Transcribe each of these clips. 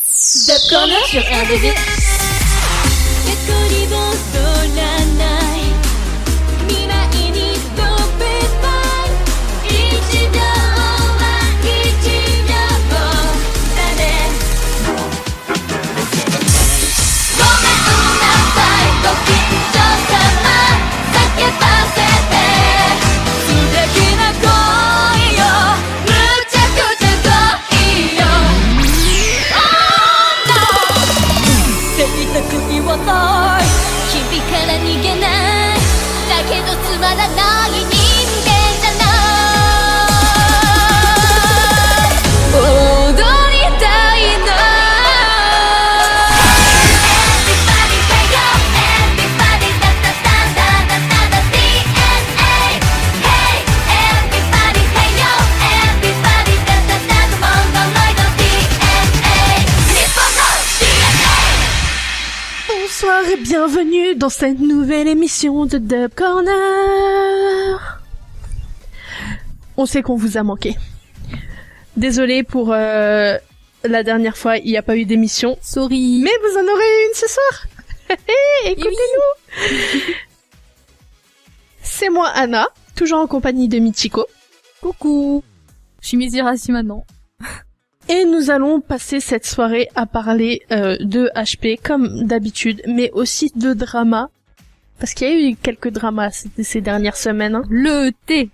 Dub Corner sur RDV. bonsoir et bienvenue dans cette nouvelle émission de Dub Corner. On sait qu'on vous a manqué. Désolé pour la dernière fois, il n'y a pas eu d'émission. Sorry. Mais vous en aurez une ce soir. Écoutez-nous. Oui. C'est moi Anna, toujours en compagnie de Michiko. Coucou. Je suis Mizirashi maintenant. Et nous allons passer cette soirée à parler de HP comme d'habitude, mais aussi de drama. Parce qu'il y a eu quelques dramas ces dernières semaines. Hein. Le thé.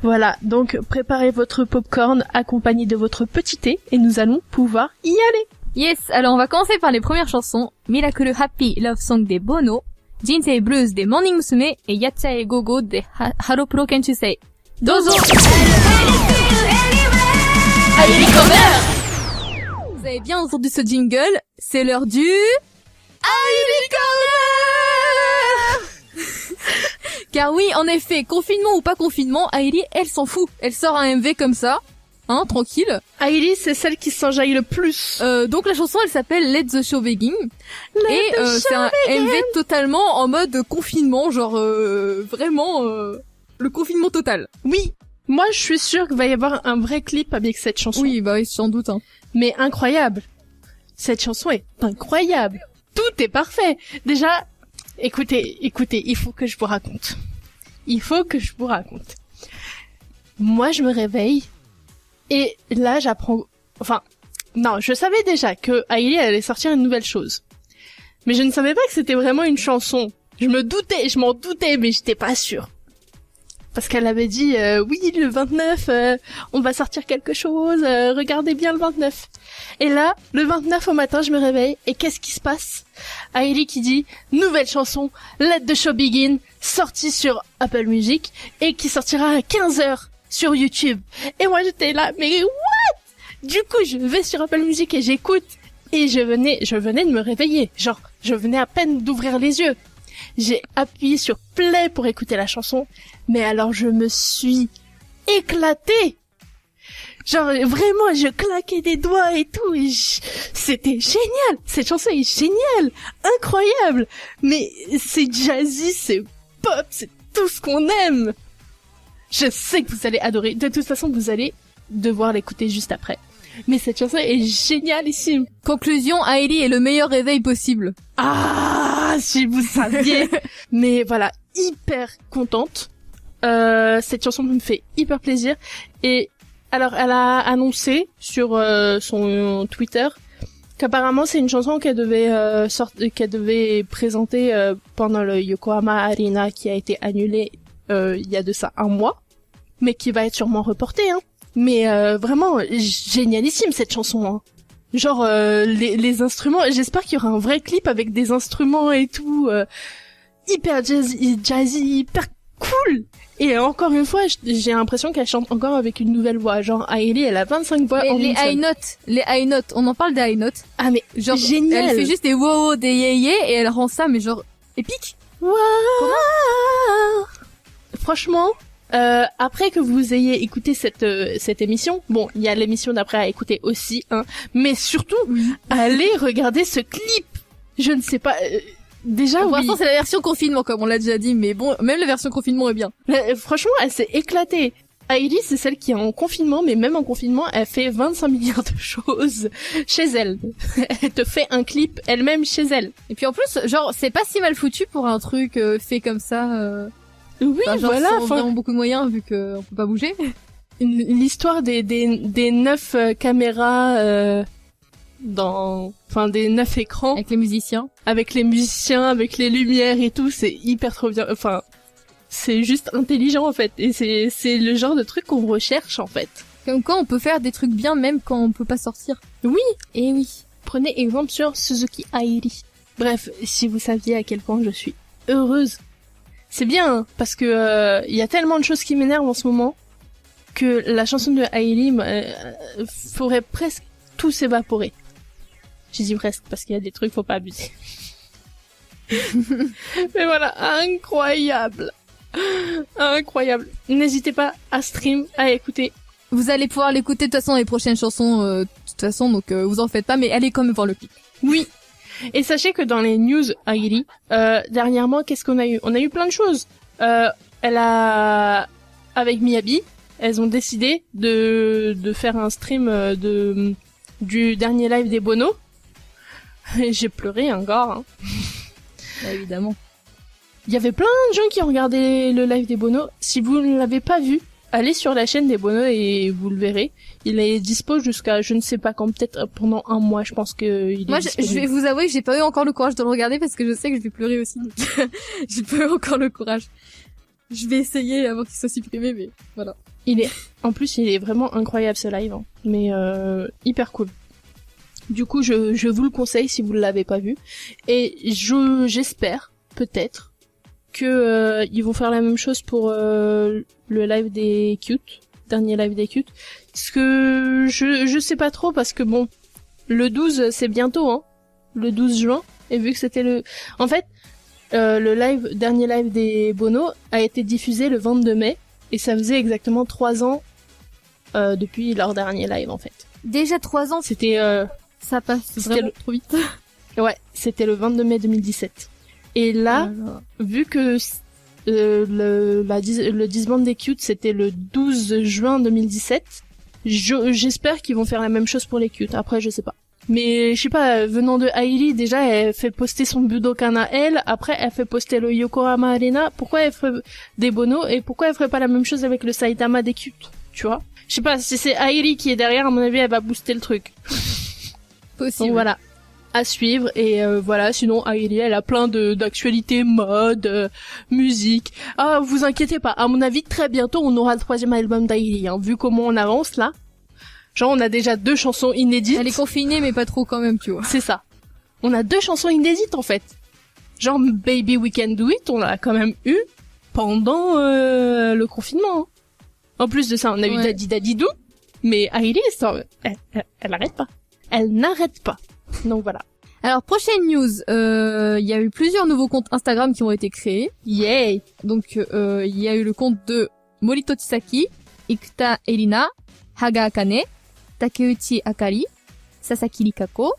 Voilà, donc préparez votre popcorn accompagné de votre petit thé et nous allons pouvoir y aller. Yes, alors on va commencer par les premières chansons. Miracle Happy Love Song des Bono, Jinsei Blues des Morning Musume et Yachae Gogo des Haro Pro Kenshusei. Dozo. Airi Corner. Vous avez bien entendu ce jingle, c'est l'heure du Airi Corner. Car oui, en effet, confinement ou pas confinement, Airi, elle s'en fout. Elle sort un MV comme ça, hein, tranquille. Airi, c'est celle qui s'enjaille le plus. Donc la chanson, elle s'appelle Let the Show Begin. C'est un MV totalement en mode confinement, genre vraiment le confinement total. Oui. Moi, je suis sûre qu'il va y avoir un vrai clip avec cette chanson. Oui, bah oui, sans doute. Hein. Mais incroyable. Cette chanson est incroyable. Tout est parfait. Déjà, écoutez, il faut que je vous raconte. Moi, je me réveille et là, j'apprends... Enfin, non, je savais déjà que Airi allait sortir une nouvelle chose. Mais je ne savais pas que c'était vraiment une chanson. Je m'en doutais, mais j'étais pas sûre. Parce qu'elle avait dit, oui, le 29, on va sortir quelque chose, regardez bien le 29. Et là, le 29 au matin, je me réveille, et qu'est-ce qui se passe? Airi qui dit, nouvelle chanson, Let the Show Begin, sortie sur Apple Music, et qui sortira à 15h sur YouTube. Et moi, j'étais là, mais what? Du coup, je vais sur Apple Music et j'écoute, et je venais de me réveiller. Genre, je venais à peine d'ouvrir les yeux. J'ai appuyé sur play pour écouter la chanson, mais alors je me suis éclatée. Genre vraiment, je claquais des doigts et tout, et c'était génial. Cette chanson est géniale, incroyable. Mais c'est jazzy, c'est pop, c'est tout ce qu'on aime. Je sais que vous allez adorer. De toute façon, vous allez devoir l'écouter juste après. Mais cette chanson est génialissime. Conclusion, Airi est le meilleur réveil possible. Ah, si vous saviez. Mais voilà, hyper contente. Cette chanson me fait hyper plaisir. Et alors, elle a annoncé sur son Twitter qu'apparemment c'est une chanson qu'elle devait présenter pendant le Yokohama Arena qui a été annulé il y a de ça un mois, mais qui va être sûrement reporté, hein. Mais vraiment génialissime cette chanson, hein. Genre les instruments, j'espère qu'il y aura un vrai clip avec des instruments et tout, hyper jazzy, hyper cool. Et encore une fois, j'ai l'impression qu'elle chante encore avec une nouvelle voix. Genre Airi, elle a 25 voix en une seule. Les high notes, on en parle des high notes. Ah mais genre génial. Elle fait juste des wow, des yeah et elle rend ça mais genre épique. Wow. Comment? Franchement, après que vous ayez écouté cette émission, bon, il y a l'émission d'après à écouter aussi, hein, mais surtout, allez regarder ce clip. Je ne sais pas, déjà, pour l'instant, c'est la version confinement, comme on l'a déjà dit, mais bon, même la version confinement est bien. Franchement, elle s'est éclatée. Airi, c'est celle qui est en confinement, mais même en confinement, elle fait 25 milliards de choses chez elle. Elle te fait un clip elle-même chez elle. Et puis en plus, genre, c'est pas si mal foutu pour un truc fait comme ça. Oui, Enfin, genre, voilà. sans vraiment beaucoup de moyens vu qu'on peut pas bouger. L'histoire des 9 caméras des 9 écrans Avec les musiciens. avec les musiciens, avec les lumières et tout, c'est hyper trop bien. Enfin, c'est juste intelligent en fait, et c'est le genre de truc qu'on recherche en fait. Comme quoi on peut faire des trucs bien même quand on peut pas sortir. Oui, Et oui. prenez exemple sur Suzuki Airi. Bref, si vous saviez à quel point je suis heureuse, c'est bien hein, parce que y a tellement de choses qui m'énervent en ce moment que la chanson de Airi ferait presque tout s'évaporer. J'ai dit presque parce qu'il y a des trucs, faut pas abuser. Mais voilà, incroyable. Incroyable. N'hésitez pas à stream, à écouter. Vous allez pouvoir l'écouter de toute façon les prochaines chansons de toute façon, donc vous en faites pas, mais allez quand même voir le clip. Oui. Et sachez que dans les news Airi, dernièrement, qu'est-ce qu'on a eu? On a eu plein de choses. Avec Miyabi, elles ont décidé de faire un stream du dernier live des Bono. Et j'ai pleuré encore. Hein. Bah, évidemment. Il y avait plein de gens qui ont regardé le live des Bono. Si vous ne l'avez pas vu, allez sur la chaîne des Bono et vous le verrez. Il est dispo jusqu'à je ne sais pas quand, peut-être pendant un mois, je pense que il est Moi, disponible. je vais vous avouer que j'ai pas eu encore le courage de le regarder parce que je sais que je vais pleurer aussi. Donc j'ai pas eu encore le courage. Je vais essayer avant qu'il soit supprimé, mais voilà. En plus, il est vraiment incroyable ce live, hein. Mais hyper cool. Du coup, je vous le conseille si vous ne l'avez pas vu. Et j'espère, peut-être, que ils vont faire la même chose pour le live des Cute, dernier live des Cute. Parce que je sais pas trop, parce que bon, le 12, c'est bientôt, hein. Le 12 juin. Et vu que c'était En fait, le dernier live des Bono a été diffusé le 22 mai. Et ça faisait exactement 3 ans depuis leur dernier live, en fait. Déjà 3 ans, C'était... ça passe vraiment trop vite. Ouais, c'était le 22 mai 2017. Et là, vu que le disband des Cute, c'était le 12 juin 2017, j'espère qu'ils vont faire la même chose pour les Cute. Après, je sais pas. Mais je sais pas, venant de Airi, déjà, elle fait poster son Budokan à elle. Après, elle fait poster le Yokohama Arena. Pourquoi elle ferait des Bono et pourquoi elle ferait pas la même chose avec le Saitama des Cute, tu vois? Je sais pas, si c'est Airi qui est derrière, à mon avis, elle va booster le truc. Possible. Donc voilà, à suivre. Et voilà, sinon Airi, elle a plein d'actualités, mode, musique. Ah, vous inquiétez pas, à mon avis, très bientôt, on aura le 3e album d'Airi, hein. Vu comment on avance, là. Genre, on a déjà 2 chansons inédites. Elle est confinée, mais pas trop quand même, tu vois. C'est ça. On a 2 chansons inédites, en fait. Genre, Baby We Can Do It, on l'a quand même eu pendant le confinement, hein. En plus de ça, on a eu Daddy Daddy Do, mais Airi, elle arrête pas. Elle n'arrête pas. Donc voilà. Alors, prochaine news, il y a eu plusieurs nouveaux comptes Instagram qui ont été créés. Yay! Donc, il y a eu le compte de Morito Chisaki, Ikuta Elina, Haga Akane, Takeuchi Akari, Sasaki Rikako,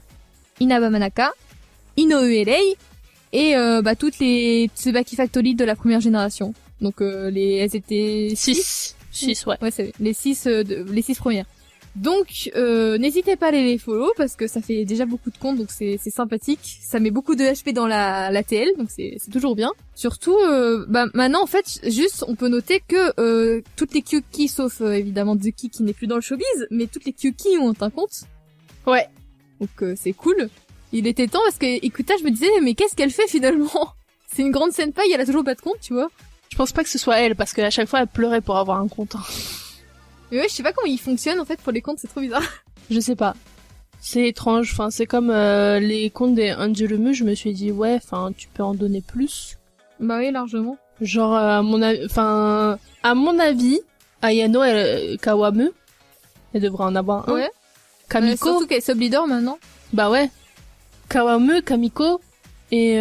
Inaba Manaka, Inoue Rei, et toutes les Tsubaki Factory de la première génération. Donc, elles étaient 6, ouais. Ouais, c'est les 6 premières. Donc, n'hésitez pas à les follow parce que ça fait déjà beaucoup de comptes, donc c'est sympathique. Ça met beaucoup de HP dans la TL, donc c'est toujours bien. Surtout, maintenant en fait, juste on peut noter que toutes les Kyuki, sauf évidemment Zuki qui n'est plus dans le showbiz, mais toutes les Kyuki ont un compte. Ouais. Donc c'est cool. Il était temps parce que Ikuta, je me disais mais qu'est-ce qu'elle fait finalement? C'est une grande senpai, elle a toujours pas de compte, tu vois. Je pense pas que ce soit elle parce qu'à chaque fois elle pleurait pour avoir un compte. Mais ouais, je sais pas comment il fonctionne en fait pour les comptes, c'est trop bizarre. Je sais pas. C'est étrange, enfin c'est comme les comptes des Angelumu, je me suis dit ouais, enfin tu peux en donner plus. Bah oui, largement. Genre à mon avis, Ayano Kawamu, elle devrait en avoir un. Ouais. Kamiko. Surtout qu'elle est sub-leader maintenant. Bah ouais. Kawamu, Kamiko et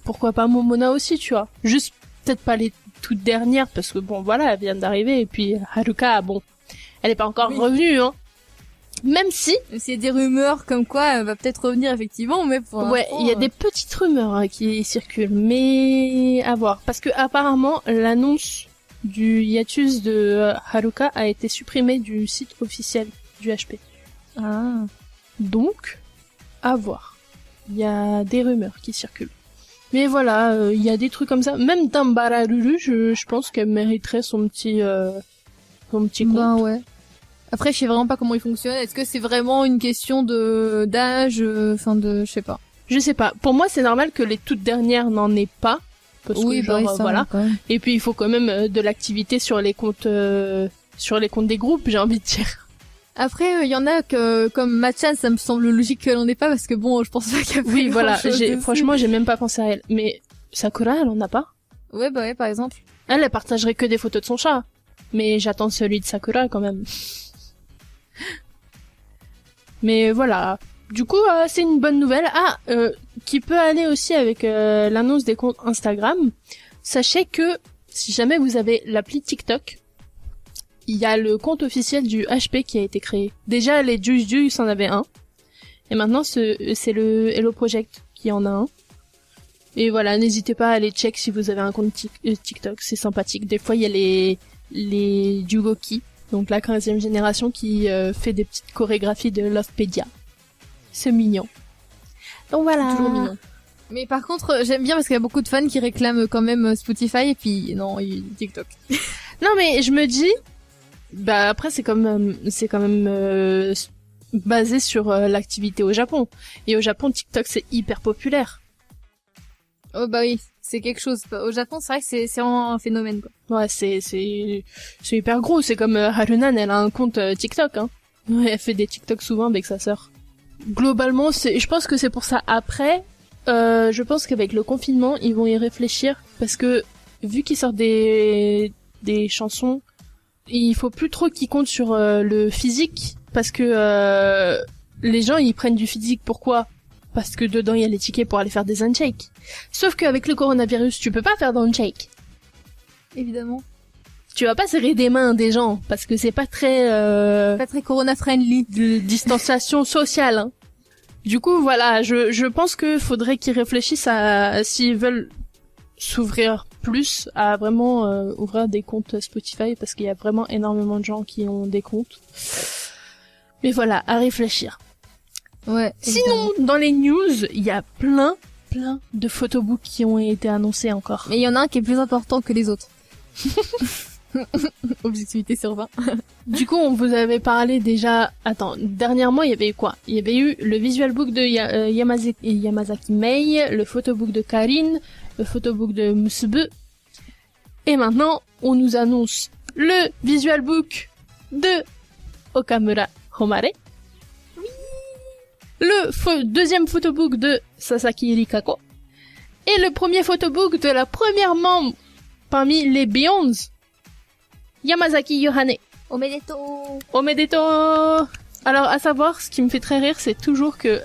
pourquoi pas Momona aussi, tu vois. Juste peut-être pas les toutes dernières parce que bon voilà, elle vient d'arriver et puis Haruka, bon, elle est pas encore revenue, hein. Même si il y a des rumeurs comme quoi elle va peut-être revenir effectivement, mais pour ouais, il y a des petites rumeurs qui circulent, mais à voir parce que apparemment l'annonce du hiatus de Haruka a été supprimé du site officiel du HP. Ah. Donc, à voir. Il y a des rumeurs qui circulent. Mais voilà, il y a des trucs comme ça. Même Tambararuru, je pense qu'elle mériterait son petit compte. Ben ouais. Après, je sais vraiment pas comment il fonctionne. Est-ce que c'est vraiment une question d'âge, je sais pas. Je sais pas. Pour moi, c'est normal que les toutes dernières n'en aient pas. Parce que genre, bah oui, ça, voilà. quand même. Et puis, il faut quand même de l'activité sur les comptes des groupes, j'ai envie de dire. Après, il y en a que, comme Machan, ça me semble logique qu'elle en ait pas, parce que bon, je pense pas qu'elle fait Oui, voilà. grand-chose dessus. Franchement, j'ai même pas pensé à elle. Mais Sakura, elle en a pas. Ouais, bah ouais, par exemple. Elle partagerait que des photos de son chat. Mais j'attends celui de Sakura quand même. Mais voilà. Du coup, c'est une bonne nouvelle. Qui peut aller aussi avec l'annonce des comptes Instagram. Sachez que si jamais vous avez l'appli TikTok, il y a le compte officiel du HP qui a été créé. Déjà, les Juice en avaient un. Et maintenant, c'est le Hello Project qui en a un. Et voilà, n'hésitez pas à aller check si vous avez un compte TikTok, c'est sympathique. Des fois, il y a les Jugoki, donc la 15e génération qui fait des petites chorégraphies de Lovepedia. C'est mignon. Donc voilà. Toujours mignon. Mais par contre, j'aime bien parce qu'il y a beaucoup de fans qui réclament quand même Spotify et puis non, TikTok. Non mais je me dis, bah après c'est quand même basé sur l'activité au Japon. Et au Japon, TikTok c'est hyper populaire. Oh bah oui, c'est quelque chose. Au Japon, c'est vrai que c'est vraiment un phénomène, quoi. Ouais, c'est hyper gros. C'est comme Harunan, elle a un compte TikTok, hein. Ouais, elle fait des TikTok souvent avec sa sœur. Globalement, je pense que c'est pour ça. Après, je pense qu'avec le confinement, ils vont y réfléchir parce que vu qu'ils sortent des chansons, il faut plus trop qu'ils comptent sur le physique parce que les gens ils prennent du physique. Pourquoi ? Parce que dedans il y a les tickets pour aller faire des handshakes. Sauf qu'avec le coronavirus, tu peux pas faire d'handshake. Évidemment. Tu vas pas serrer des mains des gens parce que c'est pas très Pas très corona-friendly. de distanciation sociale. Hein. Du coup, voilà, je pense que faudrait qu'ils réfléchissent à s'ils veulent s'ouvrir plus à vraiment ouvrir des comptes Spotify parce qu'il y a vraiment énormément de gens qui ont des comptes. Mais voilà, à réfléchir. Ouais. Sinon, dans les news, il y a plein de photobooks qui ont été annoncés encore. Mais il y en a un qui est plus important que les autres. Objectivité sur 20. Du coup, on vous avait parlé déjà... Attends, dernièrement, il y avait eu quoi ? Il y avait eu le visual book de Yamazaki Mei, le photobook de Karin, le photobook de Musubu. Et maintenant, on nous annonce le visual book de Okamura Homare. Oui. Le deuxième photobook de Sasaki Rikako. Et le premier photobook de la première membre parmi les Beyonds, Yamazaki Yohane. Omedeto. Omedeto. Alors, à savoir, ce qui me fait très rire, c'est toujours que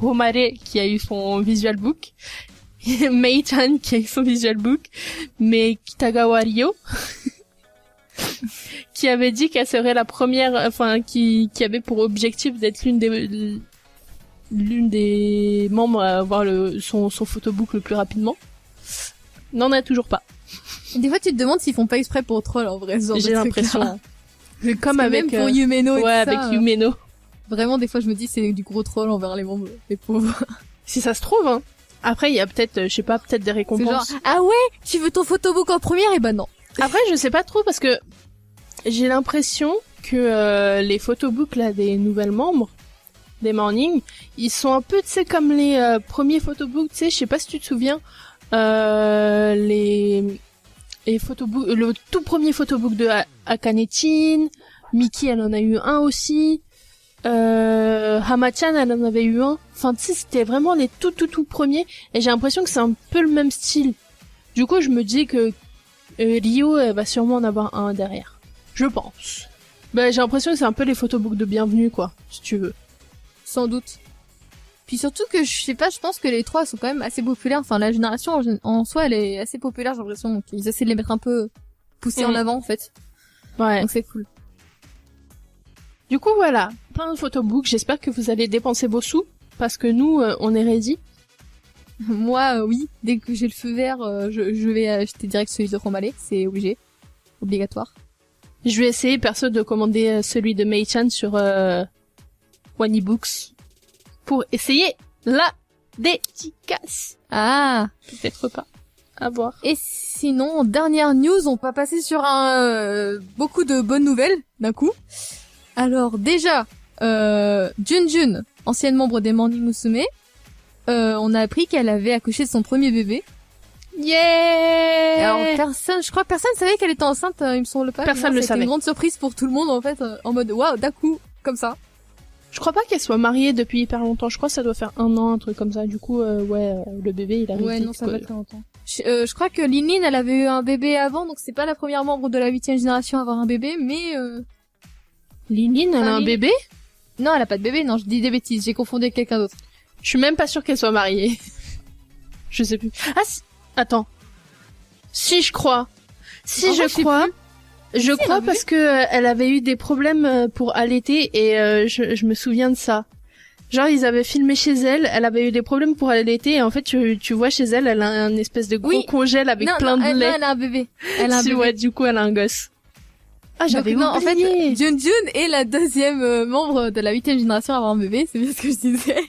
Homare qui a eu son visual book, Mei-chan qui a eu son visual book, mais Kitagawa Ryo qui avait dit qu'elle serait la première, enfin, qui avait pour objectif d'être l'une des membres à avoir son photobook le plus rapidement, n'en a toujours pas. Des fois, tu te demandes s'ils font pas exprès pour troll, en vrai. J'ai l'impression. C'est comme avec même pour Yumeno et ouais, tout ça, avec Yumeno. Vraiment, des fois, je me dis c'est du gros troll envers les membres, les pauvres. Si ça se trouve, hein. Après, il y a peut-être, je sais pas, peut-être des C'est récompenses. genre, ah ouais, tu veux ton photobook en première? Et bah non. Après, je sais pas trop parce que j'ai l'impression que les photobooks là des nouvelles membres des Morning, ils sont un peu, tu sais, comme les premiers photobooks, tu sais, je sais pas si tu te souviens, les photobooks, le tout premier photobook de Akane-chan, Miki elle en a eu un aussi, Hama-chan elle en avait eu un, enfin tu sais c'était vraiment les tout premiers, et j'ai l'impression que c'est un peu le même style. Du coup je me dis que Ryo elle va sûrement en avoir un derrière, je pense. Bah j'ai l'impression que c'est un peu les photobooks de bienvenue quoi, si tu veux. Sans doute. Puis surtout que, je sais pas, je pense que les trois sont quand même assez populaires. Enfin, la génération en soi, elle est assez populaire, j'ai l'impression. Donc, ils essaient de les mettre un peu poussés en avant, en fait. Ouais. Donc, c'est cool. Du coup, voilà. Plein de photobooks. J'espère que vous allez dépenser vos sous. Parce que nous, on est ready. Moi, oui. Dès que j'ai le feu vert, je vais acheter direct celui de Romale. C'est obligé. obligatoire. Je vais essayer, perso, de commander celui de Mei-chan sur Wanibooks pour essayer la dédicace. Ah. Peut-être pas. À voir. Et sinon, dernière news, on va passer sur beaucoup de bonnes nouvelles d'un coup. Alors déjà, Junjun, ancienne membre des Morning Musume, on a appris qu'elle avait accouché de son premier bébé. Yeah! Alors je crois que personne savait qu'elle était enceinte, il me semble pas. Personne le savait. C'était une grande surprise pour tout le monde en fait, en mode waouh, d'un coup, comme ça. Je crois pas qu'elle soit mariée depuis hyper longtemps. Je crois que ça doit faire 1 an, un truc comme ça. Du coup, le bébé, il arrive. Ouais, vite, non, ça quoi. va très longtemps. Je crois que Lin, elle avait eu un bébé avant, donc c'est pas la première membre de la 8e génération à avoir un bébé, mais Lin, elle a un bébé? Non, elle a pas de bébé, non, je dis des bêtises, j'ai confondu avec quelqu'un d'autre. Je suis même pas sûre qu'elle soit mariée. Je sais plus. Ah, attends. Si, je crois. Si, je crois. Je crois parce que elle avait eu des problèmes pour allaiter et je me souviens de ça. Genre ils avaient filmé chez elle, elle avait eu des problèmes pour allaiter et en fait tu vois chez elle, elle a un espèce de gros congèle avec plein de lait. Non, elle a un bébé. Elle a un bébé. Ouais, du coup elle a un gosse. Ah, j'avais oublié. Non, en fait, Junjun est la 2e membre de la 8e génération à avoir un bébé, c'est bien ce que je disais.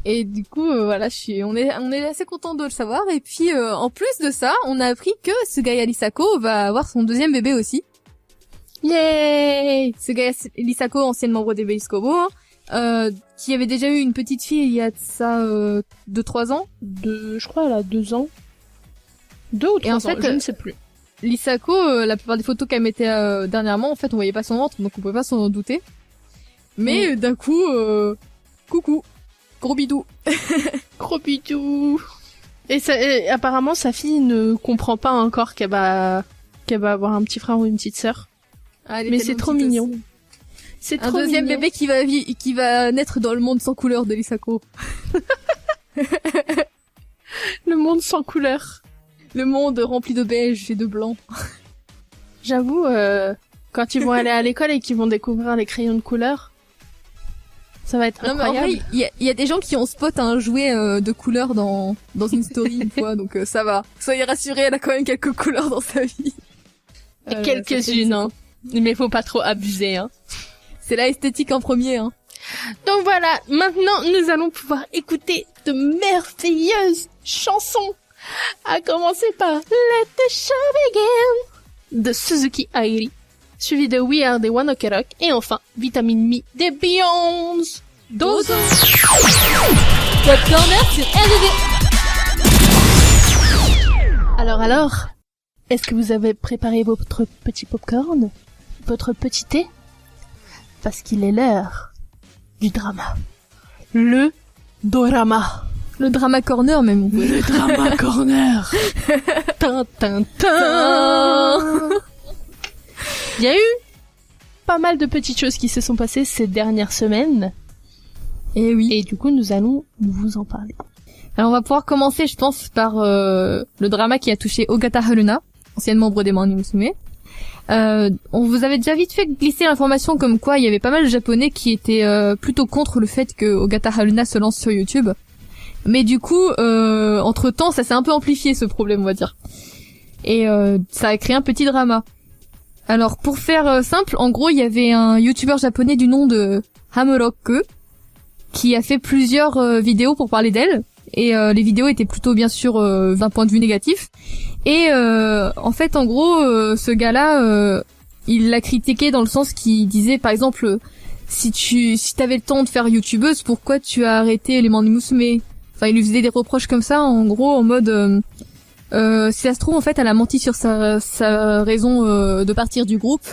Et du coup, voilà, on est assez content de le savoir. Et puis, en plus de ça, on a appris que Sugaya Lisako va avoir son 2e bébé aussi. Yay! Sugaya Lisako, ancienne membre des Bellis Kobo, qui avait déjà eu une petite fille il y a de ça 2-3 ans. Je crois elle a 2 ans. 2 ou 3 ans, je ne sais plus. Lisako, la plupart des photos qu'elle mettait dernièrement, en fait, on voyait pas son ventre, donc on pouvait pas s'en douter. Mais d'un coup, coucou. Gros bidou. Gros bidou. Et apparemment, sa fille ne comprend pas encore qu'elle va avoir un petit frère ou une petite sœur. Ah, mais c'est trop mignon. Aussi. C'est un trop deuxième mignon. bébé qui va naître dans le monde sans couleur de Lisako. Le monde sans couleur. Le monde rempli de beige et de blanc. J'avoue, quand ils vont aller à l'école et qu'ils vont découvrir les crayons de couleur, ça va être incroyable. Mais en vrai, il y a des gens qui ont spot un jouet de couleur dans une story une fois, donc ça va. Soyez rassurés, elle a quand même quelques couleurs dans sa vie. Quelques-unes, hein. Mais faut pas trop abuser, hein. C'est la esthétique en premier, hein. Donc voilà, maintenant nous allons pouvoir écouter de merveilleuses chansons. À commencer par Let the Show Begin de Suzuki Airi, suivi de We Are the One Ok Rock, et enfin Vitamin Me des Beyonds. Dozo. Top Corner sur LDD. Alors, est-ce que vous avez préparé votre petit popcorn, votre petit thé? Parce qu'il est l'heure du drama. Le dorama. Le drama corner même. Le drama corner. Tin, tin, tin. Il y a eu pas mal de petites choses qui se sont passées ces dernières semaines. Et oui. Et du coup, nous allons vous en parler. Alors on va pouvoir commencer, je pense, par le drama qui a touché Ogata Haruna, ancienne membre des Morning Musume. On vous avait déjà vite fait glisser l'information comme quoi il y avait pas mal de japonais qui étaient plutôt contre le fait que Ogata Haruna se lance sur YouTube. Mais du coup, entre temps, ça s'est un peu amplifié ce problème, on va dire. Et ça a créé un petit drama. Alors, pour faire simple, en gros, il y avait un youtubeur japonais du nom de Hamuroku qui a fait plusieurs vidéos pour parler d'elle. Et les vidéos étaient plutôt, bien sûr, d'un point de vue négatif. Et en fait, en gros, ce gars-là, il l'a critiqué dans le sens qu'il disait, par exemple, si t'avais le temps de faire youtubeuse, pourquoi tu as arrêté les Morning Musume? Enfin, il lui faisait des reproches comme ça, en gros, en mode... si ça se trouve, en fait, elle a menti sur sa raison de partir du groupe.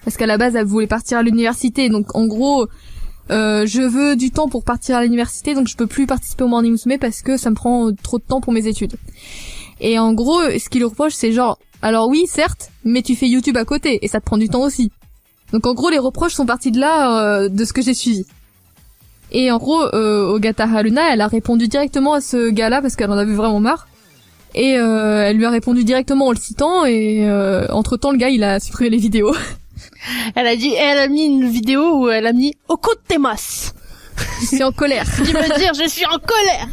Parce qu'à la base, elle voulait partir à l'université. Donc, en gros, je veux du temps pour partir à l'université, donc je peux plus participer au Morning Musume parce que ça me prend trop de temps pour mes études. Et en gros, ce qu'il lui reproche, c'est genre... Alors oui, certes, mais tu fais YouTube à côté, et ça te prend du temps aussi. Donc, en gros, les reproches sont partis de là, de ce que j'ai suivi. Et en gros, Ogata Haruna, elle a répondu directement à ce gars-là parce qu'elle en avait vraiment marre. Et elle lui a répondu directement en le citant et entre-temps, le gars, il a supprimé les vidéos. Elle a mis une vidéo où elle a mis Okotemas. Je suis en colère. Ce qui veut dire je suis en colère.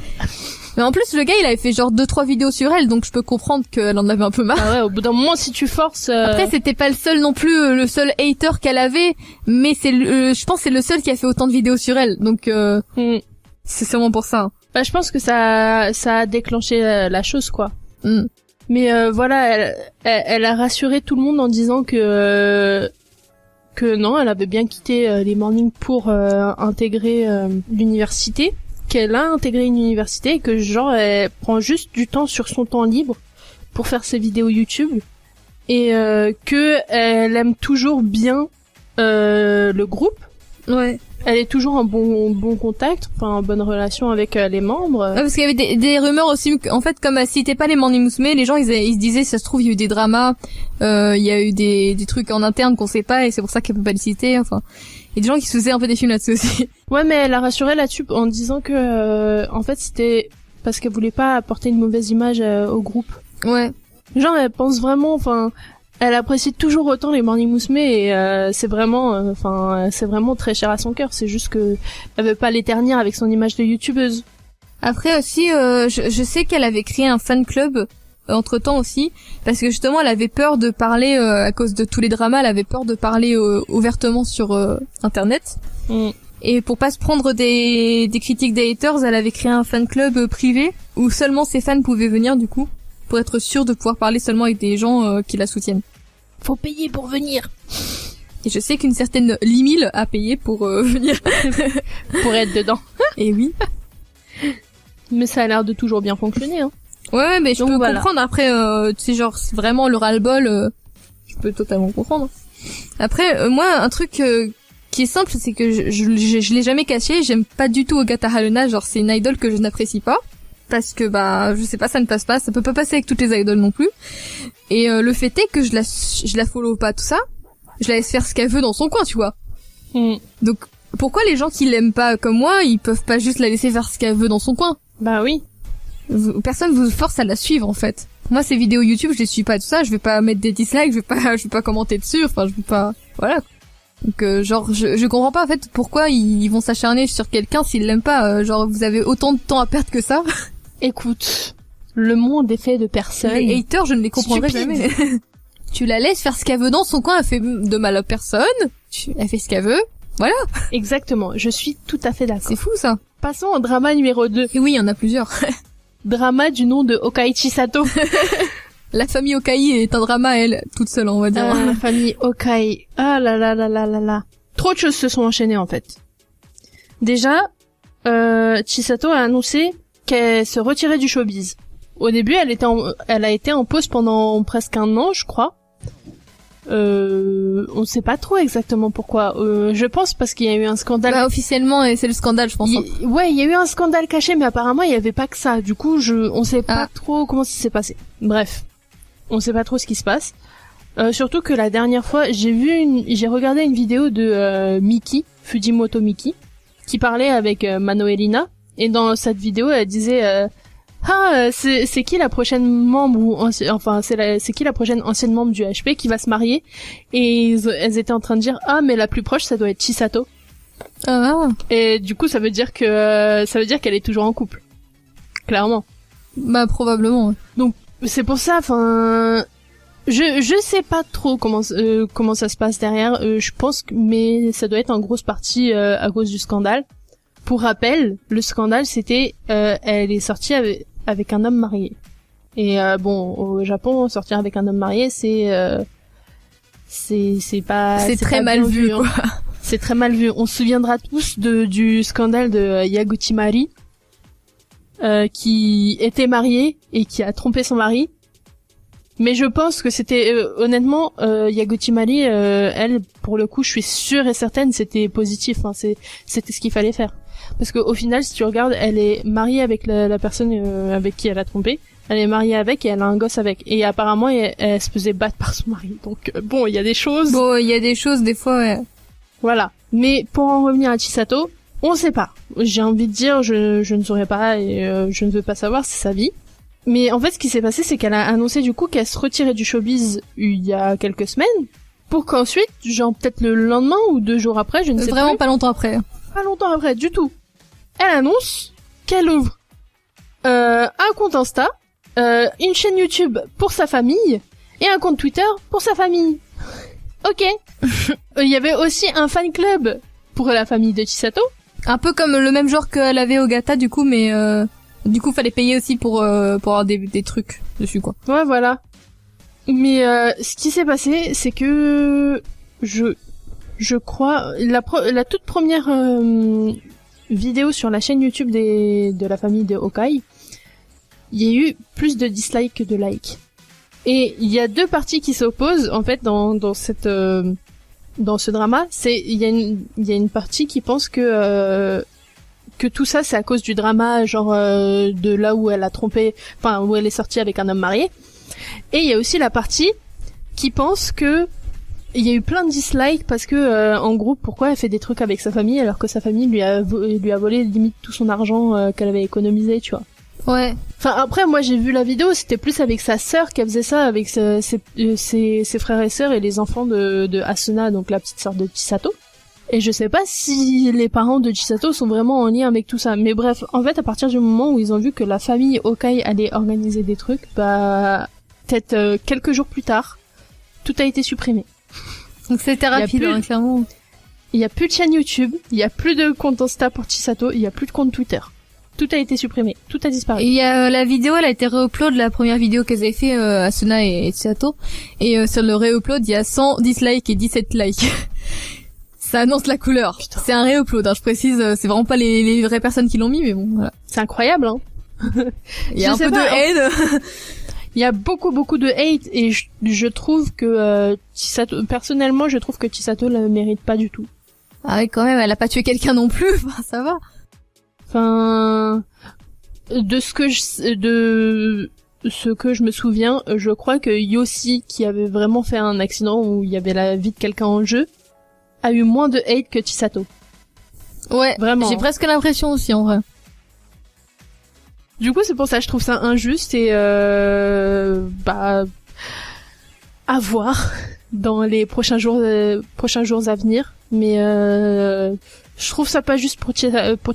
Mais en plus, le gars, il avait fait genre 2-3 vidéos sur elle, donc je peux comprendre qu'elle en avait un peu marre. Ah ouais, au bout d'un moment, si tu forces... Après, c'était pas le seul non plus, le seul hater qu'elle avait, mais je pense que c'est le seul qui a fait autant de vidéos sur elle, donc c'est sûrement pour ça. Bah, je pense que ça a déclenché la chose, quoi. Mais voilà, elle a rassuré tout le monde en disant que non, elle avait bien quitté les mornings pour intégrer l'université, qu'elle a intégré une université et que genre elle prend juste du temps sur son temps libre pour faire ses vidéos YouTube et que elle aime toujours bien le groupe. Ouais. Elle est toujours en bon contact, enfin en bonne relation avec les membres. Ouais, parce qu'il y avait des rumeurs aussi, en fait, comme elle citait pas les Morning Musume, les gens ils se disaient, ça se trouve, il y a eu des dramas, il y a eu des trucs en interne qu'on sait pas, et c'est pour ça qu'elle peut pas les citer, enfin. Il y a des gens qui se faisaient un peu des films là-dessus aussi. Ouais, mais elle a rassuré là-dessus en disant que, en fait, c'était parce qu'elle voulait pas apporter une mauvaise image au groupe. Ouais. Genre, elle pense vraiment, enfin, elle apprécie toujours autant les Morning Musume et c'est vraiment, c'est vraiment très cher à son cœur. C'est juste que elle veut pas l'éternir avec son image de youtubeuse. Après aussi, je sais qu'elle avait créé un fan club entre temps aussi, parce que justement elle avait peur de parler à cause de tous les dramas, elle avait peur de parler ouvertement sur internet. Et pour pas se prendre des critiques des haters, elle avait créé un fan club privé où seulement ses fans pouvaient venir du coup, pour être sûr de pouvoir parler seulement avec des gens qui la soutiennent. Faut payer pour venir. Et je sais qu'une certaine Limil a payé pour venir. Pour être dedans. Et oui. Mais ça a l'air de toujours bien fonctionner, hein. Ouais, mais je peux comprendre. Après, tu sais, genre, c'est vraiment le ras-le-bol, je peux totalement comprendre. Après, moi, un truc qui est simple, c'est que je l'ai jamais caché, j'aime pas du tout Ogata Haruna, genre, c'est une idole que je n'apprécie pas. Parce que, bah, je sais pas, ça ne passe pas, ça peut pas passer avec toutes les idoles non plus. Et le fait est que je la follow pas, tout ça, je la laisse faire ce qu'elle veut dans son coin, tu vois. Donc, pourquoi les gens qui l'aiment pas comme moi, ils peuvent pas juste la laisser faire ce qu'elle veut dans son coin? Bah oui. Personne vous force à la suivre, en fait. Moi, ces vidéos YouTube, je les suis pas, tout ça, je vais pas mettre des dislikes, je vais pas commenter dessus, enfin, je vais pas, voilà. Donc, genre, je comprends pas, en fait, pourquoi ils vont s'acharner sur quelqu'un s'ils l'aiment pas, genre, vous avez autant de temps à perdre que ça. Écoute, le monde est fait de personnes. Les haters, je ne les comprendrai jamais. Tu la laisses faire ce qu'elle veut dans son coin, elle fait de mal à personne, elle fait ce qu'elle veut, voilà. Exactement, je suis tout à fait d'accord. C'est fou, ça. Passons au drama numéro 2. Et oui, il y en a plusieurs. Drama du nom de Okai Chisato. La famille Okai est un drama, elle, toute seule, on va dire. La famille Okai. Ah là là là là là là. Trop de choses se sont enchaînées, en fait. Déjà, Chisato a annoncé qu'elle se retirait du showbiz. Au début, elle a été en pause pendant presque 1 an, je crois. On sait pas trop exactement pourquoi. Je pense parce qu'il y a eu un scandale. Bah, officiellement, c'est le scandale, je pense. Ouais, il y a eu un scandale caché, mais apparemment, il y avait pas que ça. Du coup, on sait pas trop comment ça s'est passé. Bref. On sait pas trop ce qui se passe. Surtout que la dernière fois, j'ai regardé une vidéo de Miki, Fujimoto Miki, qui parlait avec Manoelina. Et dans cette vidéo, elle disait c'est qui la prochaine membre c'est qui la prochaine ancienne membre du HP qui va se marier, et elles étaient en train de dire mais la plus proche ça doit être Chisato. Et du coup ça veut dire qu'elle est toujours en couple. Clairement. Bah probablement. Donc c'est pour ça, je sais pas trop comment ça se passe derrière, je pense mais ça doit être en grosse partie à cause du scandale. Pour rappel, le scandale c'était elle est sortie avec un homme marié. Et au Japon, sortir avec un homme marié, c'est très mal vu, quoi. C'est très mal vu. On se souviendra tous du scandale de Yaguchi Mari, qui était mariée et qui a trompé son mari. Mais je pense que c'était honnêtement Yaguchi Mari, elle, pour le coup, je suis sûre et certaine, c'était positif. C'était ce qu'il fallait faire. Parce que au final, si tu regardes, elle est mariée avec la personne avec qui elle a trompé. Elle est mariée avec et elle a un gosse avec. Et apparemment, elle se faisait battre par son mari. Donc il y a des choses. Il y a des choses des fois. Ouais. Voilà. Mais pour en revenir à Chisato, on sait pas. J'ai envie de dire, je ne saurais pas et je ne veux pas savoir, c'est sa vie. Mais en fait, ce qui s'est passé, c'est qu'elle a annoncé du coup qu'elle se retirait du showbiz il y a quelques semaines, pour qu'ensuite, genre peut-être le lendemain ou 2 jours après, je ne sais pas. Vraiment pas longtemps après. Pas longtemps après, du tout. Elle annonce qu'elle ouvre un compte Insta, une chaîne YouTube pour sa famille et un compte Twitter pour sa famille. Ok. Il y avait aussi un fan club pour la famille de Chisato. Un peu comme le même genre qu'elle avait Ogata du coup, mais du coup fallait payer aussi pour avoir des trucs dessus quoi. Ouais, voilà. Mais ce qui s'est passé, c'est que je crois la toute première vidéo sur la chaîne YouTube de la famille de Hawkeye, il y a eu plus de dislikes que de likes. Et il y a deux parties qui s'opposent en fait dans ce drama. Il y a une partie qui pense que tout ça c'est à cause du drama, genre de là où elle a trompé, enfin où elle est sortie avec un homme marié. Et il y a aussi la partie qui pense que il y a eu plein de dislikes parce que en gros pourquoi elle fait des trucs avec sa famille alors que sa famille lui a volé limite tout son argent qu'elle avait économisé, tu vois. Ouais. Enfin après moi j'ai vu la vidéo, c'était plus avec sa sœur qu'elle faisait ça, avec ses frères et sœurs et les enfants de Asuna, donc la petite sœur de Chisato. Et je sais pas si les parents de Chisato sont vraiment en lien avec tout ça. Mais bref, en fait à partir du moment où ils ont vu que la famille Hawkeye allait organiser des trucs, bah peut-être quelques jours plus tard, tout a été supprimé. Donc c'était rapide, hein, clairement. Il y a plus de chaîne YouTube, il y a plus de compte Insta pour Chisato, il y a plus de compte Twitter. Tout a été supprimé, tout a disparu. Et il y a la vidéo, elle a été réupload, la première vidéo qu'elles avaient fait Asuna et Chisato. Et sur le réupload, il y a 100 dislikes et 17 likes. Ça annonce la couleur. Putain. C'est un réupload, hein, je précise, c'est vraiment pas les vraies personnes qui l'ont mis, mais bon, voilà. C'est incroyable, hein. Il y a un peu de haine. Il y a beaucoup de hate et je trouve que Chisato, personnellement, je trouve que Chisato la mérite pas du tout. Ah ouais, quand même, elle a pas tué quelqu'un non plus, enfin, ça va. Enfin, de ce que je me souviens, je crois que Yossi, qui avait vraiment fait un accident où il y avait la vie de quelqu'un en jeu, a eu moins de hate que Chisato. Ouais, vraiment. J'ai presque l'impression aussi, en vrai. Du coup, c'est pour ça que je trouve ça injuste et à voir dans les prochains jours à venir. Mais je trouve ça pas juste pour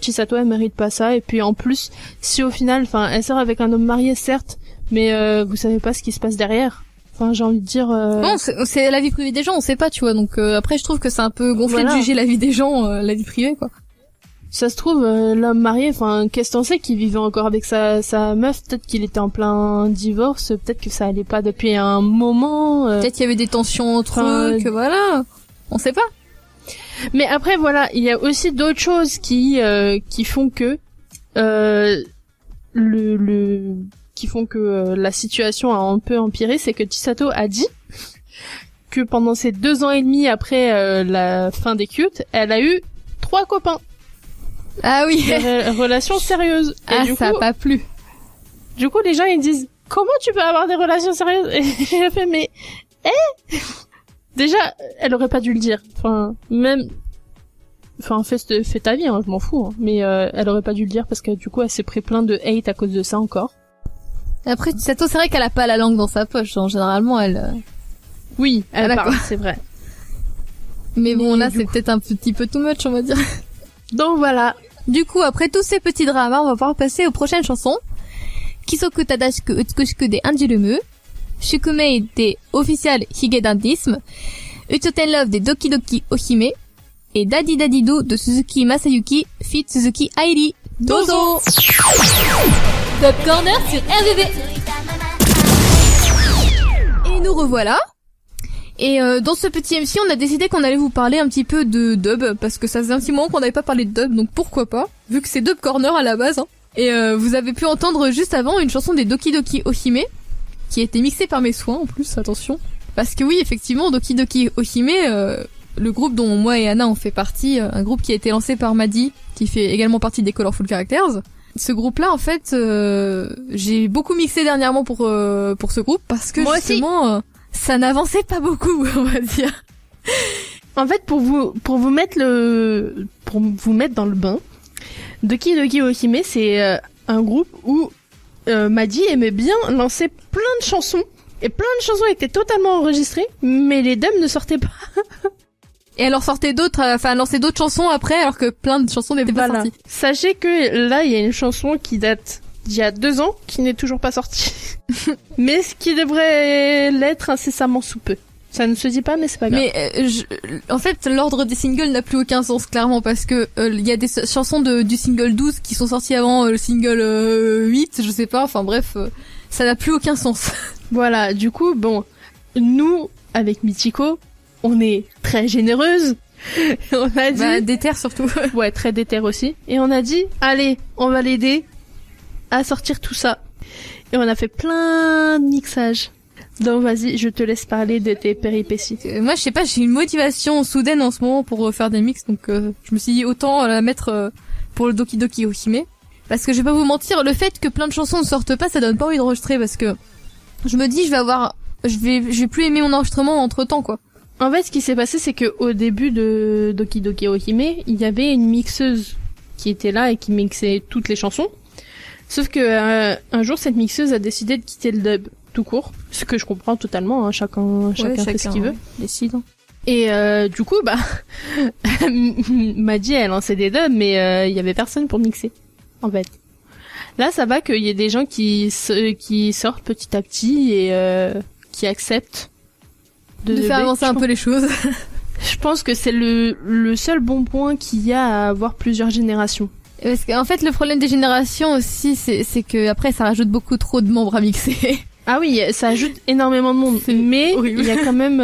Chisato, elle mérite pas ça. Et puis en plus, si au final, enfin, elle sort avec un homme marié, certes, mais vous savez pas ce qui se passe derrière. Enfin, j'ai envie de dire. Non, c'est la vie privée des gens, on sait pas, tu vois. Donc après, je trouve que c'est un peu gonflé de juger la vie des gens, la vie privée, quoi. Ça se trouve, l'homme marié, enfin, qu'est-ce que t'en sais qu'il vivait encore avec sa meuf, peut-être qu'il était en plein divorce, peut-être que ça allait pas depuis un moment. Peut-être qu'il y avait des tensions entre eux, que voilà. On sait pas. Mais après, voilà, il y a aussi d'autres choses qui font que, qui font que la situation a un peu empiré, c'est que Chisato a dit que pendant ces 2 ans et demi après la fin des Cute, elle a eu 3 copains. Ah oui. Des relations sérieuses. Ah, ça a pas plu. Du coup, les gens, ils disent, comment tu peux avoir des relations sérieuses? Et j'ai fait, mais, déjà, elle aurait pas dû le dire. Enfin, même, enfin, fais ta vie, hein, je m'en fous, hein. Mais, elle aurait pas dû le dire parce que, du coup, elle s'est pris plein de hate à cause de ça encore. Après, Chisato, c'est vrai qu'elle a pas la langue dans sa poche, hein. Généralement, elle... Oui, elle parle, c'est vrai. Mais bon, là, c'est peut-être un petit peu too much, on va dire. Donc voilà. Du coup, après tous ces petits dramas, on va pouvoir passer aux prochaines chansons. Kisoku Tadashiku Utsushiku de Anjirumu, Shukumei de Official Higedandisme, Uchoten Love de Doki Doki Ohime, et Daddy Daddy Do de Suzuki Masayuki, feat Suzuki Airi. Dozo! Top Corner sur RVV. Et nous revoilà. Et dans ce petit MC, on a décidé qu'on allait vous parler un petit peu de dub, parce que ça faisait un petit moment qu'on n'avait pas parlé de dub, donc pourquoi pas, vu que c'est Dub Corner à la base, hein. Et vous avez pu entendre juste avant une chanson des Doki Doki Ohime, qui a été mixée par mes soins en plus, attention. Parce que oui, effectivement, Doki Doki Ohime, le groupe dont moi et Anna on fait partie, un groupe qui a été lancé par Madi, qui fait également partie des Colorful Characters. Ce groupe-là, en fait, j'ai beaucoup mixé dernièrement pour ce groupe, parce que moi justement... ça n'avançait pas beaucoup, on va dire. En fait, pour vous mettre dans le bain, Doki Doki Ohime, c'est un groupe où Madi aimait bien lancer plein de chansons, et plein de chansons étaient totalement enregistrées, mais les dubs ne sortaient pas. Et elle en sortait d'autres, enfin, elle lançait d'autres chansons après, alors que plein de chansons n'étaient pas sorties. Sachez que là, il y a une chanson qui date d'il y a 2 ans qui n'est toujours pas sorti. Mais ce qui devrait l'être incessamment sous peu. Ça ne se dit pas, mais c'est pas grave. Mais en fait, l'ordre des singles n'a plus aucun sens, clairement, parce que il y a des chansons du single 12 qui sont sorties avant le single 8, je sais pas, enfin bref, ça n'a plus aucun sens. Voilà, du coup, bon, nous, avec Michiko, on est très généreuse. On a dit... déter surtout. Ouais, très déter aussi. Et on a dit, allez, on va l'aider à sortir tout ça. Et on a fait plein de mixages. Donc vas-y, je te laisse parler de tes péripéties. Moi, je sais pas, j'ai une motivation soudaine en ce moment pour faire des mix, donc je me suis dit autant la mettre pour le Doki Doki Ohime. Parce que je vais pas vous mentir, le fait que plein de chansons ne sortent pas, ça donne pas envie d'enregistrer, parce que je me dis, je vais plus aimer mon enregistrement entre temps, quoi. En fait, ce qui s'est passé, c'est que au début de Doki Doki Ohime, il y avait une mixeuse qui était là et qui mixait toutes les chansons. Sauf que un jour, cette mixeuse a décidé de quitter le dub. Tout court, ce que je comprends totalement, hein, chacun fait ce qu'il veut. Décide. Et du coup, m'a dit elle lançait des dubs, mais il y avait personne pour mixer, en fait. Là, ça va qu'il y ait des gens qui sortent petit à petit et qui acceptent de faire avancer un peu les choses. Je pense que c'est le seul bon point qu'il y a à avoir plusieurs générations. Parce qu'en fait, le problème des générations aussi, c'est que après, ça rajoute beaucoup trop de membres à mixer. Ah oui, ça ajoute énormément de monde, mais horrible. Il y a quand même,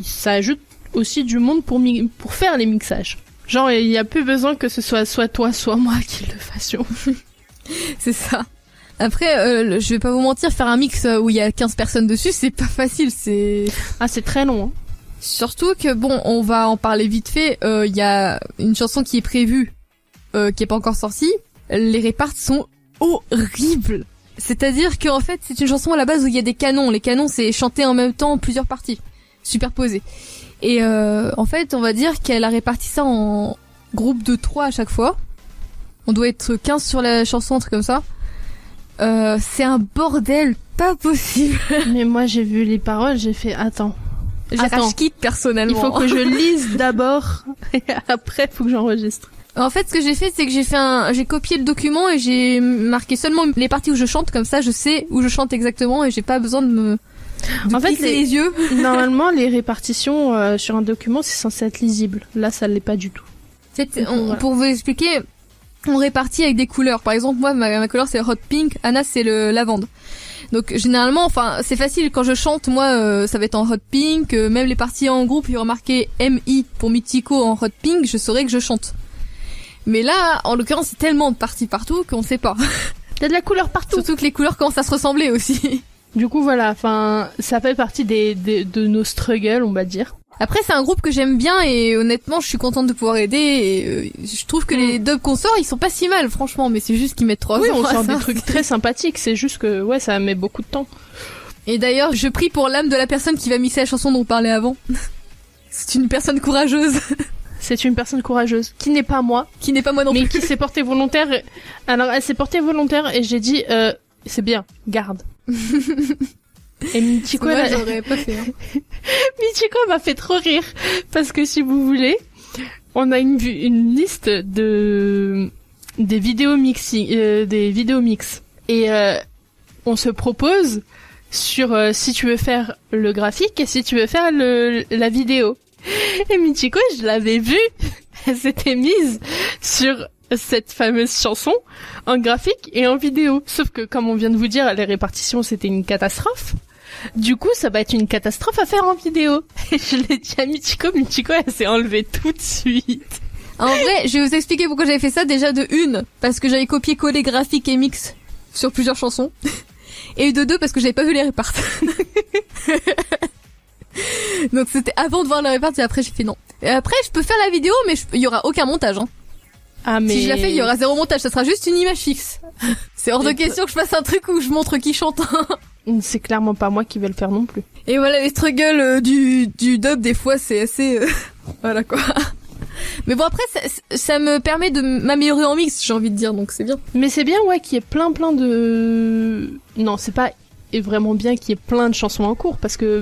ça ajoute aussi du monde pour faire les mixages. Genre, il y a plus besoin que ce soit toi, soit moi qui le fassions. C'est ça. Après, je vais pas vous mentir, faire un mix où il y a 15 personnes dessus, c'est pas facile, c'est très long, hein. Surtout que bon, on va en parler vite fait, il y a une chanson qui est prévue, qui est pas encore sortie, les réparts sont horribles. C'est-à-dire qu'en fait, c'est une chanson à la base où il y a des canons. Les canons, c'est chanter en même temps plusieurs parties, superposées. Et en fait, on va dire qu'elle a réparti ça en groupe de 3 à chaque fois. On doit être 15 sur la chanson, un truc comme ça. C'est un bordel pas possible. Mais moi, j'ai vu les paroles, j'ai fait attends. Je quitte personnellement. Il faut que je lise d'abord et après, faut que j'enregistre. En fait, ce que j'ai fait, c'est que j'ai copié le document et j'ai marqué seulement les parties où je chante, comme ça je sais où je chante exactement et j'ai pas besoin de plisser les yeux. Normalement, les répartitions sur un document, c'est censé être lisible. Là, ça l'est pas du tout. Pour vous expliquer, on répartit avec des couleurs. Par exemple, moi, ma couleur c'est hot pink, Anna c'est le lavande. Donc généralement, enfin, c'est facile quand je chante, moi, ça va être en hot pink. Même les parties en groupe, il y aura marqué MI pour Michiko en hot pink, je saurais que je chante. Mais là, en l'occurrence, c'est tellement de parties partout qu'on sait pas. T'as de la couleur partout. Surtout que les couleurs commencent à se ressembler aussi. Du coup, voilà, enfin, ça fait partie de nos struggles, on va dire. Après, c'est un groupe que j'aime bien et honnêtement, je suis contente de pouvoir aider et je trouve que les dubs qu'on sort, ils sont pas si mal, franchement, mais c'est juste qu'ils mettent 3 ans. Oui, on sort des trucs très sympathiques, c'est juste que, ouais, ça met beaucoup de temps. Et d'ailleurs, je prie pour l'âme de la personne qui va mixer la chanson dont on parlait avant. C'est une personne courageuse. C'est une personne courageuse, qui n'est pas moi. Qui n'est pas moi non plus. Mais qui s'est portée volontaire. Alors, elle s'est portée volontaire et j'ai dit, c'est bien, garde. Et Michiko, j'aurais pas fait. Hein. Michiko m'a fait trop rire. Parce que si vous voulez, on a une liste des vidéos mix. Et, on se propose sur si tu veux faire le graphique et si tu veux faire la vidéo. Et Michiko, je l'avais vue, elle s'était mise sur cette fameuse chanson en graphique et en vidéo. Sauf que, comme on vient de vous dire, les répartitions, c'était une catastrophe. Du coup, ça va être une catastrophe à faire en vidéo. Et je l'ai dit à Michiko, elle s'est enlevée tout de suite. En vrai, je vais vous expliquer pourquoi j'avais fait ça déjà de 1, parce que j'avais copié-collé graphique et mix sur plusieurs chansons. Et de 2, parce que j'avais pas vu les réparts. Donc c'était avant de voir la répartie, après j'ai fait non. Et après je peux faire la vidéo mais il y aura aucun montage hein. Ah mais si je la fais, il y aura 0 montage, ça sera juste une image fixe. C'est hors de question que je fasse un truc où je montre qui chante. C'est clairement pas moi qui vais le faire non plus. Et voilà, les struggles du dub des fois c'est assez voilà quoi. Mais bon après ça me permet de m'améliorer en mix, j'ai envie de dire, donc c'est bien. Mais c'est bien ouais qu'il y ait plein de non, c'est pas et vraiment bien qu'il y ait plein de chansons en cours parce que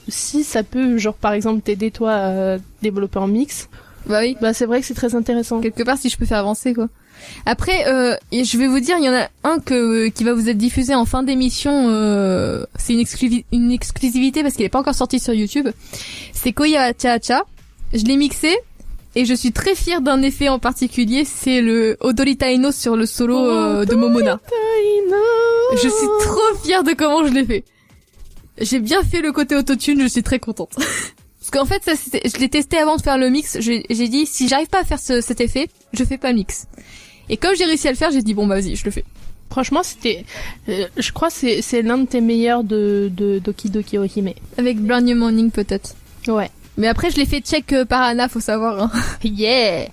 si ça peut genre par exemple t'aider toi à développer en mix, Bah oui. Bah c'est vrai que c'est très intéressant. Quelque part, si je peux faire avancer, quoi. Après, et je vais vous dire, il y en a un qui va vous être diffusé en fin d'émission. C'est une exclusivité parce qu'il est pas encore sorti sur YouTube. C'est Koya Cha Cha. Je l'ai mixé et je suis très fière d'un effet en particulier. C'est le Odori Taino sur le solo de Momona. Je suis trop fière de comment je l'ai fait. J'ai bien fait le côté autotune. Je suis très contente. Parce qu'en fait, je l'ai testé avant de faire le mix. J'ai dit, si j'arrive pas à faire cet effet, je fais pas le mix. Et comme j'ai réussi à le faire, j'ai dit, bon, bah, vas-y, je le fais. Franchement, c'était, je crois que c'est l'un de tes meilleurs de Doki Doki Ohime. Avec Brand New Morning, peut-être. Ouais. Mais après, je l'ai fait check par Anna, faut savoir, hein. Yeah!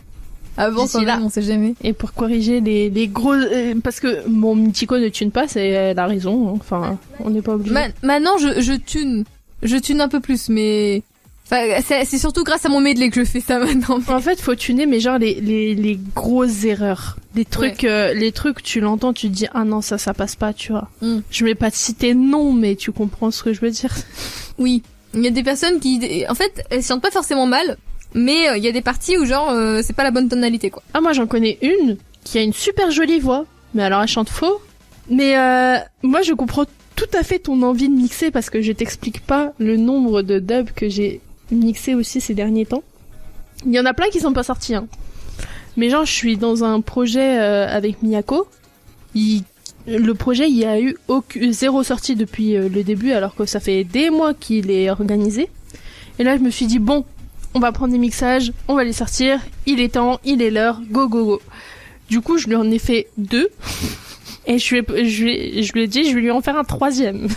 Avant, quand même, on sait jamais. Et pour corriger les gros, parce que mon Michiko ne tune pas, elle a raison, hein. Enfin, on n'est pas obligé. Maintenant, je tune. Je tune un peu plus, mais, enfin, c'est surtout grâce à mon medley que je fais ça maintenant. En fait, faut tuner, mais genre les grosses erreurs. Les trucs, tu l'entends, tu te dis, ah non, ça passe pas, tu vois. Je vais pas te citer non, mais tu comprends ce que je veux dire. Oui. Il y a des personnes qui, en fait, elles chantent pas forcément mal, mais il y a des parties où genre, c'est pas la bonne tonalité, quoi. Ah, moi, j'en connais une qui a une super jolie voix. Mais alors, elle chante faux. Mais, moi, je comprends tout à fait ton envie de mixer parce que je t'explique pas le nombre de dubs que j'ai mixé aussi ces derniers temps. Il y en a plein qui sont pas sortis, hein. Mais genre, je suis dans un projet avec Miyako. Le projet, il y a eu zéro sortie depuis le début, alors que ça fait des mois qu'il est organisé. Et là, je me suis dit, bon, on va prendre des mixages, on va les sortir, il est temps, il est l'heure, go, go, go. Du coup, je lui en ai fait 2. Et je lui ai dit, je vais lui en faire un 3e.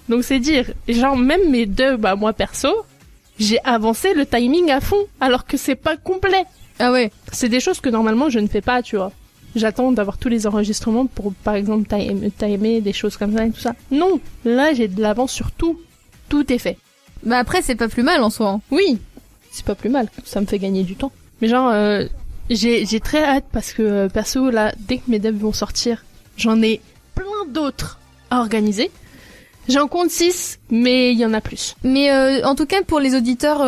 Donc c'est dire, genre, même mes 2, bah, moi perso, j'ai avancé le timing à fond, alors que c'est pas complet. Ah ouais. C'est des choses que normalement je ne fais pas, tu vois. J'attends d'avoir tous les enregistrements pour, par exemple, timer des choses comme ça et tout ça. Non, là j'ai de l'avance sur tout. Tout est fait. Bah après, c'est pas plus mal en soi. Hein. Oui, c'est pas plus mal. Ça me fait gagner du temps. Mais genre, j'ai très hâte parce que perso, là, dès que mes devs vont sortir, j'en ai plein d'autres à organiser. J'en compte 6, mais il y en a plus. Mais en tout cas, pour les auditeurs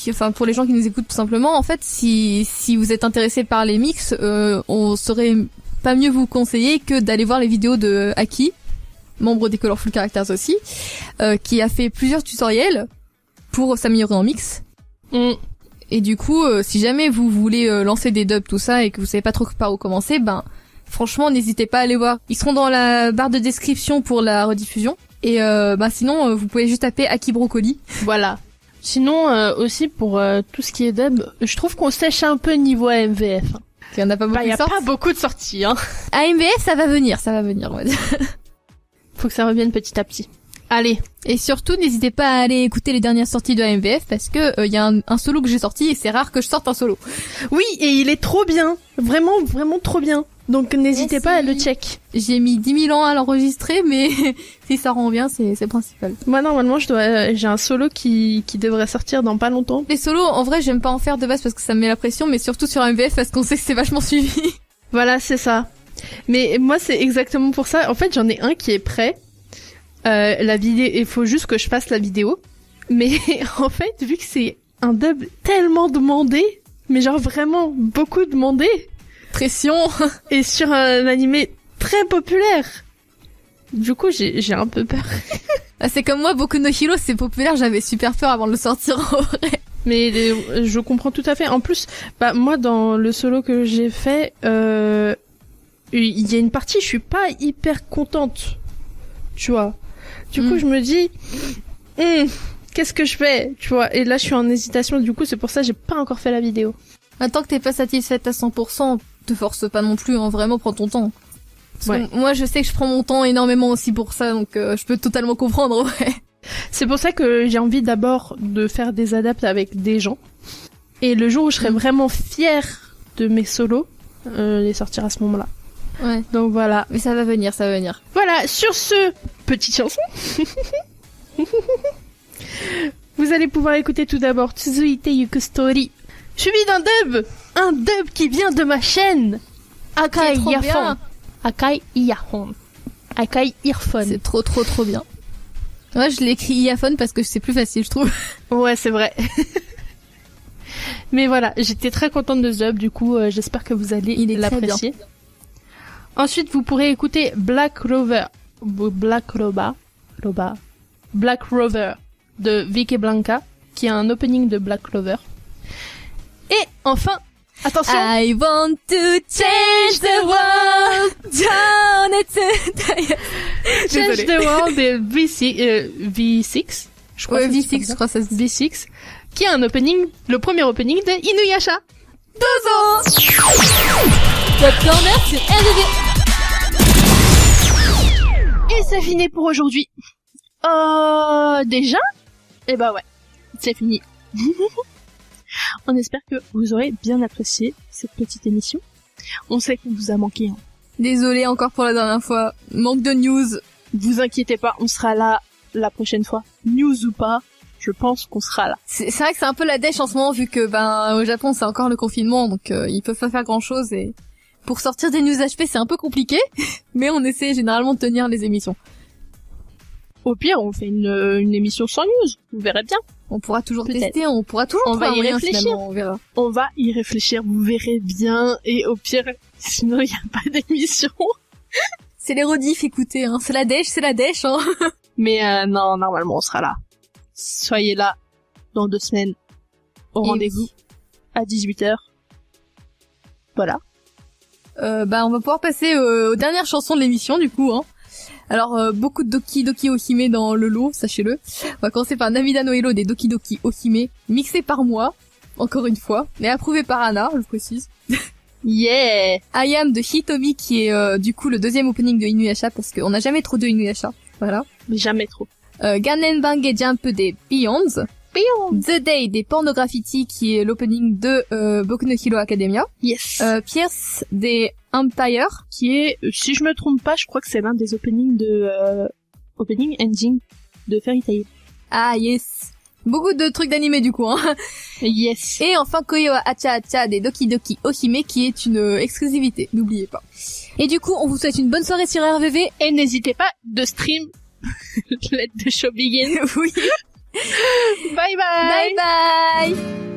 enfin pour les gens qui nous écoutent tout simplement, en fait, si vous êtes intéressés par les mix, on saurait pas mieux vous conseiller que d'aller voir les vidéos de Aki, membre des Colorful Characters aussi, qui a fait plusieurs tutoriels pour s'améliorer en mix. Et du coup, si jamais vous voulez lancer des dubs, tout ça, et que vous savez pas trop par où commencer, ben franchement, n'hésitez pas à aller voir. Ils seront dans la barre de description pour la rediffusion. Et sinon, vous pouvez juste taper Aki Brocoli. Voilà. Sinon, aussi pour tout ce qui est dub, je trouve qu'on sèche un peu niveau AMVF. Il y en a pas beaucoup. Il y a pas beaucoup de sorties, hein. AMVF, ça va venir, on va dire. Faut que ça revienne petit à petit. Allez. Et surtout, n'hésitez pas à aller écouter les dernières sorties de AMVF parce que il y a un solo que j'ai sorti et c'est rare que je sorte un solo. Oui, et il est trop bien. Vraiment, vraiment trop bien. Donc n'hésitez pas à le check. J'ai mis 10 000 ans à l'enregistrer, mais si ça rend bien, c'est le principal. Moi, normalement, j'ai un solo qui devrait sortir dans pas longtemps. Les solos, en vrai, j'aime pas en faire de base parce que ça me met la pression, mais surtout sur AMVF parce qu'on sait que c'est vachement suivi. Voilà, c'est ça. Mais moi, c'est exactement pour ça. En fait, j'en ai un qui est prêt. La vidéo, il faut juste que je fasse la vidéo. Mais en fait, vu que c'est un dub tellement demandé, mais genre vraiment beaucoup demandé, pression, et sur un animé très populaire, du coup j'ai un peu peur. Ah, c'est comme moi, Boku no Hero, c'est populaire, j'avais super peur avant de le sortir en vrai. Mais je comprends tout à fait. En plus, bah moi dans le solo que j'ai fait, il y a une partie je suis pas hyper contente, tu vois. Du coup je me dis qu'est-ce que je fais, tu vois. Et là je suis en hésitation, du coup c'est pour ça que j'ai pas encore fait la vidéo. Tant que t'es pas satisfaite à 100%, te force pas non plus, hein, vraiment prends ton temps. Parce que moi je sais que je prends mon temps énormément aussi pour ça, donc je peux totalement comprendre, ouais. C'est pour ça que j'ai envie d'abord de faire des adaptes avec des gens. Et le jour où je serai vraiment fière de mes solos, les sortir à ce moment-là. Ouais. Donc voilà. Mais ça va venir, ça va venir. Voilà, sur ce, petite chanson. Vous allez pouvoir écouter tout d'abord Tsuzuite Yuku Story, suivi d'un dub. Un dub qui vient de ma chaîne. Akai Earphone. Akai Earphone. Akai Earphone. C'est trop bien. Ouais, je l'ai écrit Earphone parce que c'est plus facile, je trouve. Ouais, c'est vrai. Mais voilà, j'étais très contente de ce dub, du coup, j'espère que vous allez Il est très l'apprécier. Ensuite, vous pourrez écouter Black Rover de Vicky Blanca, qui est un opening de Black Clover. Et enfin, attention, I want to change the world down Change the World de V6, je crois. Ouais, que c'est V6, je crois que ça se dit. V6, qui est un opening, le premier opening de Inuyasha. Dozo Top Corner sur RDV. Et c'est fini pour aujourd'hui. Déjà? Eh ben ouais, c'est fini. On espère que vous aurez bien apprécié cette petite émission. On sait qu'on vous a manqué. Hein. Désolé encore pour la dernière fois. Manque de news. Vous inquiétez pas, on sera là la prochaine fois. News ou pas, je pense qu'on sera là. C'est vrai que c'est un peu la dèche en ce moment vu que au Japon c'est encore le confinement donc ils peuvent pas faire grand chose et pour sortir des news HP c'est un peu compliqué mais on essaie généralement de tenir les émissions. Au pire, on fait une émission sans news, vous verrez bien. On pourra toujours Peut-être. tester, on pourra toujours On va trouver y un moyen, réfléchir. finalement, on verra. On va y réfléchir, vous verrez bien. Et au pire, sinon il n'y a pas d'émission. C'est les rediffs, écoutez, hein. C'est la dèche, hein. Mais non, normalement on sera là. Soyez là dans 2 semaines au Et rendez-vous à 18h. Voilà. On va pouvoir passer aux dernières chansons de l'émission, du coup, hein. Alors, beaucoup de Doki Doki Ohime dans le lot, sachez-le. On va commencer par Namida no Hiro des Doki Doki Ohime, mixé par moi, encore une fois, mais approuvé par Anna, je le précise. Yeah! I Am de Hitomi, qui est du coup le deuxième opening de Inuyasha, parce qu'on n'a jamais trop de Inuyasha, voilà. Mais jamais trop. Gannen Bange Jump des Beyonds. The Day des Pornograffiti, qui est l'opening de Boku no Hero Academia. Yes. Pierce des Empire. Qui est, si je me trompe pas, je crois que c'est l'un des openings opening ending de Fairy Tail. Ah yes. Beaucoup de trucs d'animé du coup, hein. Yes. Et enfin Koiwa Acha Acha des Doki Doki Ohime, qui est une exclusivité, n'oubliez pas. Et du coup, on vous souhaite une bonne soirée sur RVV. Et n'hésitez pas de stream Let the show begin. Oui. Bye bye. Bye bye.